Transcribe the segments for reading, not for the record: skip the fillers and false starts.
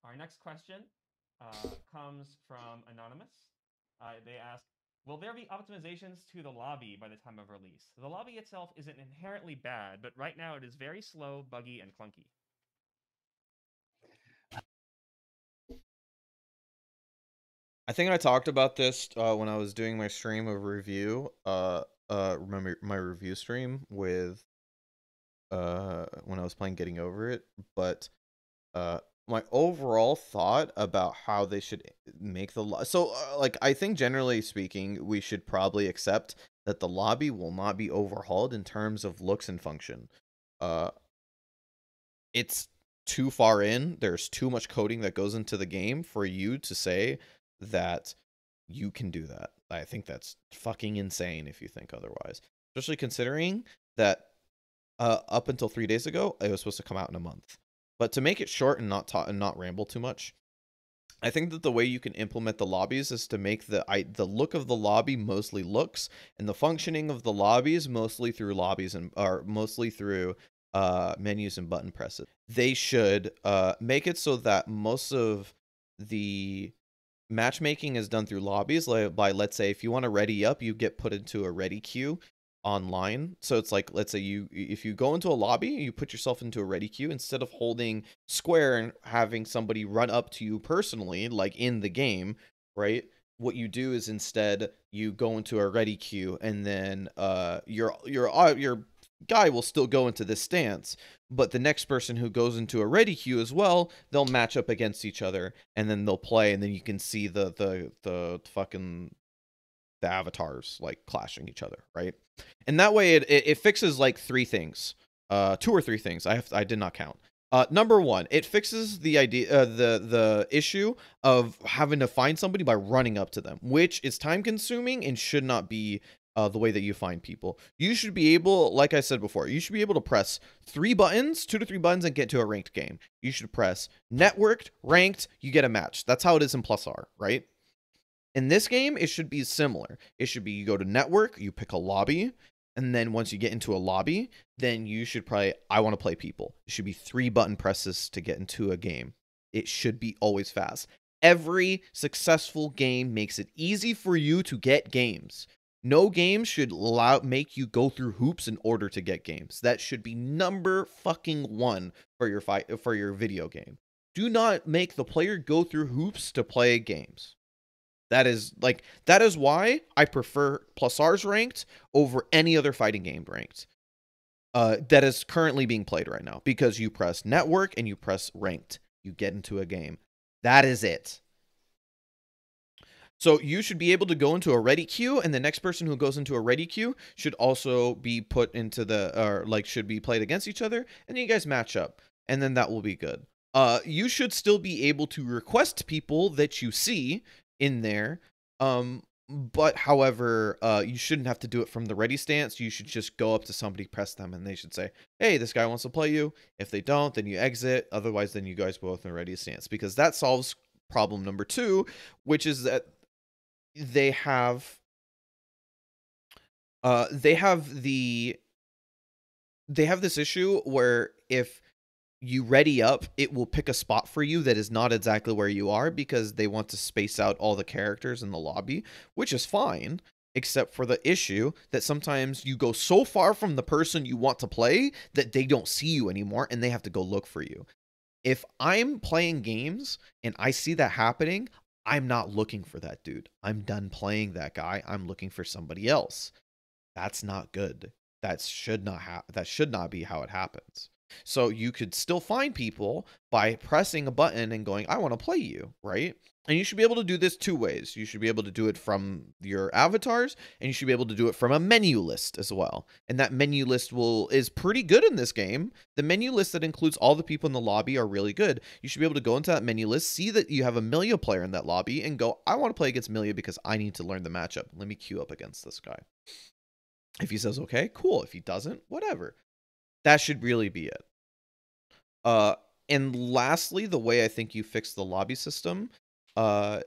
Our next question comes from Anonymous. They ask, will there be optimizations to the lobby by the time of release? The lobby itself isn't inherently bad, but right now it is very slow, buggy, and clunky. I think I talked about this when I was doing my stream of review. Remember my review stream with when I was playing Getting Over It, but uh my overall thought about how they should make like I think generally speaking we should probably accept that the lobby will not be overhauled in terms of looks and function. Uh it's too far in. There's too much coding that goes into the game for you to say that you can do that. I think that's fucking insane if you think otherwise. Especially considering that up until 3 days ago, it was supposed to come out in a month. But to make it short and not ramble too much, I think that the way you can implement the lobbies is to make the look of the lobby mostly looks, and the functioning of the lobbies mostly through lobbies and or mostly through menus and button presses. They should make it so that most of the matchmaking is done through lobbies, like by, let's say, if you want to ready up, you get put into a ready queue online. So it's like, let's say if you go into a lobby, you put yourself into a ready queue instead of holding square and having somebody run up to you personally, like in the game, right? What you do is instead you go into a ready queue, and then your guy will still go into this stance, but the next person who goes into a ready queue as well, they'll match up against each other, and then they'll play, and then you can see the fucking the avatars like clashing each other, right? And that way it fixes like three things, two or three things. I did not count. Number one, it fixes the idea, the issue of having to find somebody by running up to them, which is time consuming and should not be the way that you find people. You should be able, like I said before, you should be able to press 3 buttons, 2 to 3 buttons, and get to a ranked game. You should press networked, ranked, you get a match. That's how it is in Plus R, right? In this game, it should be similar. It should be you go to network, you pick a lobby, and then once you get into a lobby, then you should probably, I want to play people. It should be 3 button presses to get into a game. It should be always fast. Every successful game makes it easy for you to get games. No game should make you go through hoops in order to get games. That should be number fucking one for your video game. Do not make the player go through hoops to play games. That is why I prefer Plus R's ranked over any other fighting game ranked. That is currently being played right now, because you press network and you press ranked, you get into a game. That is it. So you should be able to go into a ready queue, and the next person who goes into a ready queue should also be put into or like should be played against each other, and then you guys match up, and then that will be good. You should still be able to request people that you see in there. But however, you shouldn't have to do it from the ready stance. You should just go up to somebody, press them, and they should say, "Hey, this guy wants to play you." If they don't, then you exit. Otherwise, then you guys both in the ready stance, because that solves problem number two, which is that they have they have this issue where if you ready up, it will pick a spot for you that is not exactly where you are, because they want to space out all the characters in the lobby, which is fine, except for the issue that sometimes you go so far from the person you want to play that they don't see you anymore and they have to go look for you. If I'm playing games and I see that happening, I'm not looking for that dude. I'm done playing that guy. I'm looking for somebody else. That's not good. That should not be how it happens. So you could still find people by pressing a button and going, "I want to play you," right? And you should be able to do this two ways. You should be able to do it from your avatars, and you should be able to do it from a menu list as well. And that menu list is pretty good in this game. The menu list that includes all the people in the lobby are really good. You should be able to go into that menu list, see that you have a Milia player in that lobby, and go, "I want to play against Milia because I need to learn the matchup. Let me queue up against this guy." If he says okay, cool. If he doesn't, whatever. That should really be it. Uh, and lastly, the way I think you fix the lobby system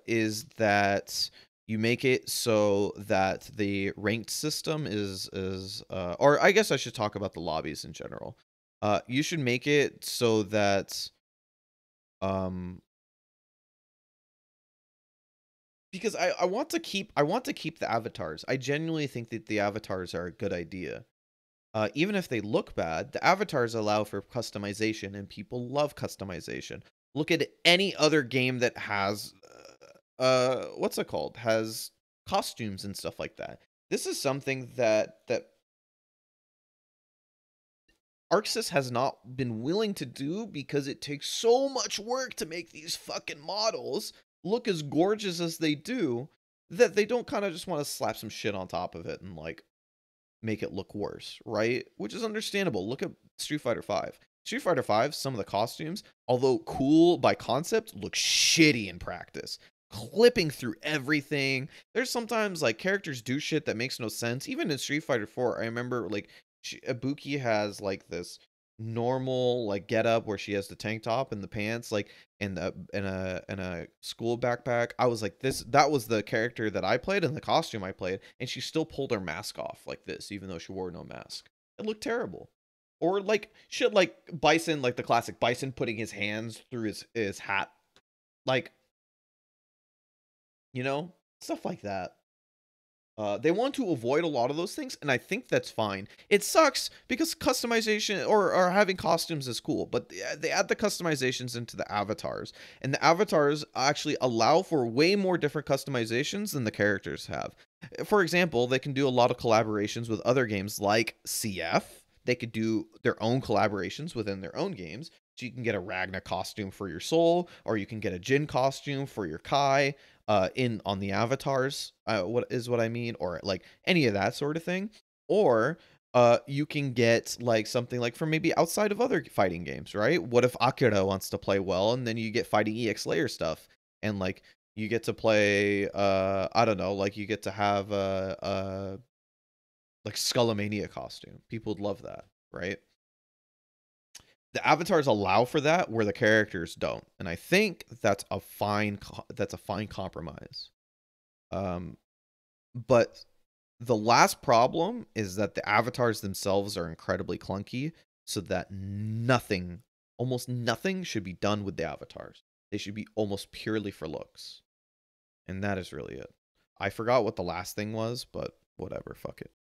is that you make it so that the ranked system or I guess I should talk about the lobbies in general. You should make it so that because I want to keep the avatars. I genuinely think that the avatars are a good idea. Even if they look bad, the avatars allow for customization, and people love customization. Look at any other game that has, what's it called? Has costumes and stuff like that. This is something that ArcSys has not been willing to do because it takes so much work to make these fucking models look as gorgeous as they do, that they don't kind of just want to slap some shit on top of it and like make it look worse, right? Which is understandable. Look at Street Fighter V. Street Fighter V, some of the costumes, although cool by concept, look shitty in practice. Clipping through everything. There's sometimes like characters do shit that makes no sense. Even in Street Fighter 4, I remember like Ibuki has like this normal like get up where she has the tank top and the pants like and a school backpack. I was like, that was the character that I played and the costume I played, and she still pulled her mask off like this even though she wore no mask. It looked terrible. Or like shit like Bison, like the classic Bison putting his hands through his hat, like, you know, stuff like that. They want to avoid a lot of those things, and I think that's fine. It sucks because customization or having costumes is cool, but they add the customizations into the avatars, and the avatars actually allow for way more different customizations than the characters have. For example, they can do a lot of collaborations with other games like CF. They could do their own collaborations within their own games. So you can get a Ragna costume for your Soul, or you can get a Jin costume for your Kai, in on the avatars, what I mean, or like any of that sort of thing. Or you can get like something like from maybe outside of other fighting games, right? What if Akira wants to play well, and then you get Fighting EX Layer stuff, and like you get to play, I don't know, like you get to have a like Skullomania costume. People would love that, right? The avatars allow for that where the characters don't, and I think that's a fine compromise. But the last problem is that the avatars themselves are incredibly clunky, so that almost nothing should be done with the avatars. They should be almost purely for looks, and that is really it. I forgot what the last thing was, but whatever, fuck it.